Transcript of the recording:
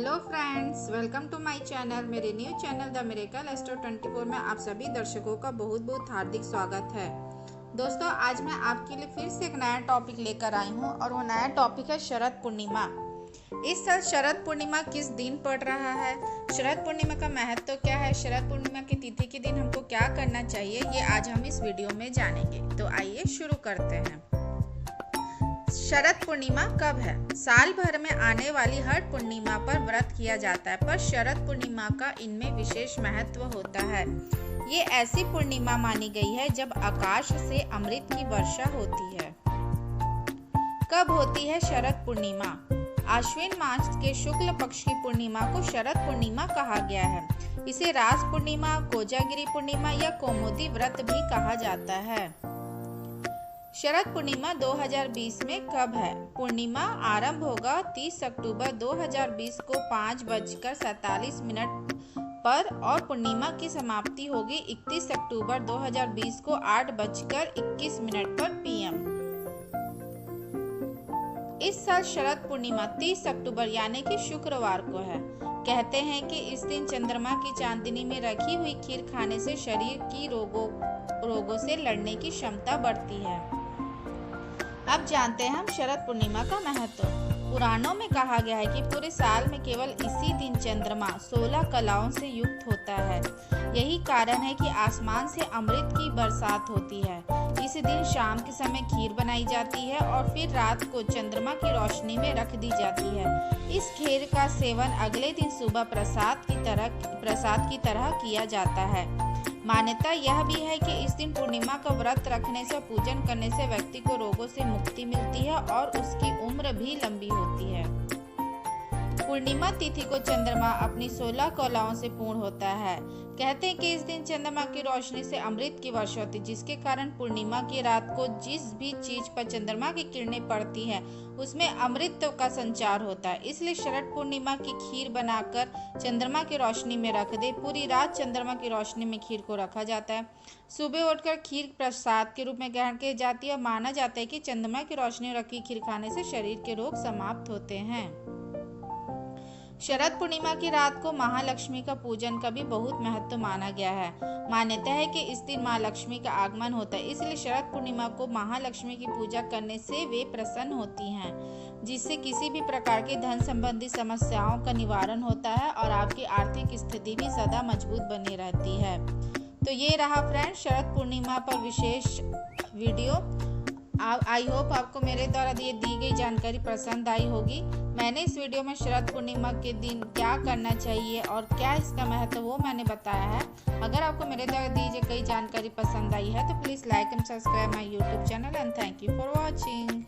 Hello friends, welcome to my channel. मेरे new channel the miracle astro 24 में आप सभी दर्शकों का बहुत बहुत हार्दिक स्वागत है। दोस्तों, आज मैं आपके लिए फिर से एक नया टॉपिक लेकर आई हूँ और वो नया टॉपिक है शरद पूर्णिमा। इस साल शरद पूर्णिमा किस दिन पड़ रहा है, शरद पूर्णिमा का महत्व क्या है, शरद पूर्णिमा की तिथि के दिन हमको क्या करना चाहिए, ये आज हम इस वीडियो में जानेंगे। तो आइए शुरू करते हैं। शरद पूर्णिमा कब है? साल भर में आने वाली हर पूर्णिमा पर व्रत किया जाता है, पर शरद पूर्णिमा का इनमें विशेष महत्व होता है। ये ऐसी पूर्णिमा मानी गई है जब आकाश से अमृत की वर्षा होती है। कब होती है शरद पूर्णिमा? आश्विन मास के शुक्ल पक्ष की पूर्णिमा को शरद पूर्णिमा कहा गया है। इसे रास पूर्णिमा, कोजागिरी पूर्णिमा या कौमुदी व्रत भी कहा जाता है। शरद पूर्णिमा 2020 में कब है? पूर्णिमा आरंभ होगा 30 अक्टूबर 2020 को 5:47 पर और पूर्णिमा की समाप्ति होगी 31 अक्टूबर 2020 को 8:21 पर PM। इस साल शरद पूर्णिमा 30 अक्टूबर यानी कि शुक्रवार को है। कहते हैं कि इस दिन चंद्रमा की चांदनी में रखी हुई खीर खाने से शरीर की रोगों से लड़ने की क्षमता बढ़ती है। अब जानते हैं हम शरद पूर्णिमा का महत्व। पुराणों में कहा गया है कि पूरे साल में केवल इसी दिन चंद्रमा 16 कलाओं से युक्त होता है। यही कारण है कि आसमान से अमृत की बरसात होती है। इस दिन शाम के समय खीर बनाई जाती है और फिर रात को चंद्रमा की रोशनी में रख दी जाती है। इस खीर का सेवन अगले दिन सुबह प्रसाद की तरह किया जाता है। मान्यता यह भी है कि इस दिन पूर्णिमा का व्रत रखने से, पूजन करने से व्यक्ति को रोगों से मुक्ति मिलती है और उसकी उम्र भी लंबी होती है। पूर्णिमा तिथि को चंद्रमा अपनी 16 कलाओं से पूर्ण होता है। कहते हैं कि इस दिन चंद्रमा की रोशनी से अमृत की वर्षा होती है, जिसके कारण पूर्णिमा की रात को जिस भी चीज पर चंद्रमा की किरणें पड़ती हैं उसमें अमृत का संचार होता है। इसलिए शरद पूर्णिमा की खीर बनाकर चंद्रमा की रोशनी में रख दे। पूरी रात चंद्रमा की रोशनी में खीर को रखा जाता है। सुबह उठकर खीर प्रसाद के रूप में ग्रहण की जाती है और माना जाता है कि चंद्रमा की रोशनी में रखी खीर खाने से शरीर के रोग समाप्त होते हैं। शरद पूर्णिमा की रात को महालक्ष्मी का पूजन का भी बहुत महत्व माना गया है। मान्यता है कि इस दिन माँ लक्ष्मी का आगमन होता है, इसलिए शरद पूर्णिमा को महालक्ष्मी की पूजा करने से वे प्रसन्न होती हैं, जिससे किसी भी प्रकार की धन संबंधी समस्याओं का निवारण होता है और आपकी आर्थिक स्थिति भी सदा मजबूत बनी रहती है। तो ये रहा फ्रेंड्स शरद पूर्णिमा पर विशेष वीडियो। आई होप आपको मेरे द्वारा दी गई जानकारी पसंद आई होगी। मैंने इस वीडियो में शरद पूर्णिमा के दिन क्या करना चाहिए और क्या इसका महत्व वो मैंने बताया है। अगर आपको मेरे द्वारा दी गई जानकारी पसंद आई है तो please like and subscribe my YouTube channel and thank you for watching.